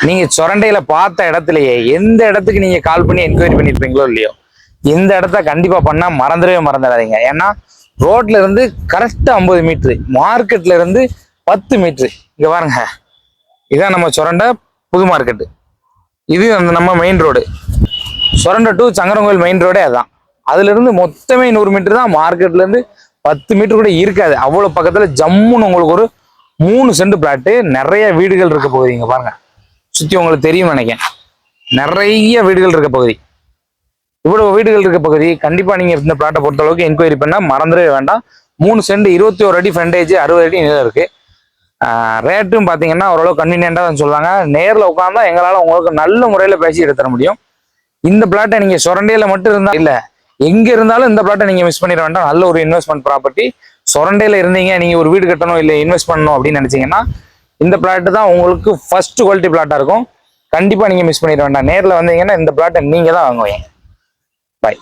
நீங்க சொரண்டையில பார்த்த இடத்துலயே எந்த இடத்துக்கு நீங்க கால் பண்ணி என்கொயரி பண்ணிருப்பீங்களோ இல்லையோ, இந்த இடத்த கண்டிப்பா பண்ணா மறந்துடாதீங்க. ஏன்னா ரோட்ல இருந்து கரெக்டா 50 மீட்டரு, மார்க்கெட்ல இருந்து 10 மீட்டரு. இங்க பாருங்க, இதான் நம்ம சொரண்டை புது மார்க்கெட்டு. இது அந்த நம்ம main road, Surandai to Sankarankovil main ரோடே அதான். அதுல இருந்து மொத்தமே 100 மீட்டர் தான். மார்க்கெட்ல இருந்து 10 மீட்டர் கூட இருக்காது. அவ்வளவு பக்கத்துல ஜம்முன்னு உங்களுக்கு ஒரு 3 சென்ட் பிளாட்டு, நிறைய வீடுகள் இருக்க போகுது. இங்க பாருங்க, சுத்தி உங்களுக்கு தெரியும் நினைக்கிறேன், நிறைய வீடுகள் இருக்க பகுதி. இவ்வளவு வீடுகள் இருக்க பகுதி. கண்டிப்பா நீங்க இந்த பிளாட்டை பொறுத்த அளவுக்கு என்கொயரி பண்ணா மறந்துடவே வேண்டாம். 3 சென்ட் 21 அடி ஃப்ரண்டேஜ், 60 அடி நிலம் இருக்கு. ரேட்டும் பாத்தீங்கன்னா ஓரளவு கன்வீனியன்டா தான் சொல்லுவாங்க. நேரில் உட்காந்தா எங்களால உங்களுக்கு நல்ல முறையில பேசி எடுத்துட முடியும். இந்த பிளாட்டை நீங்க சொரண்டையில மட்டும் இருந்தா இல்ல, எங்க இருந்தாலும் இந்த பிளாட்டை நீங்க மிஸ் பண்ணிட வேண்டாம். நல்ல ஒரு இன்வெஸ்ட்மெண்ட் ப்ராப்பர்ட்டி. சொரண்டையில இருந்தீங்க, நீங்க ஒரு வீடு கட்டணும் இல்ல இன்வெஸ்ட் பண்ணணும் அப்படின்னு நினைச்சீங்கன்னா இந்த பிளாட் தான் உங்களுக்கு ஃபர்ஸ்ட் குவாலிட்டி பிளாட்டா இருக்கும். கண்டிப்பா நீங்க மிஸ் பண்ணிட வேண்டாம். நேரில் வந்தீங்கன்னா இந்த பிளாட்டை நீங்க தான் வாங்குவீங்க. பாய்.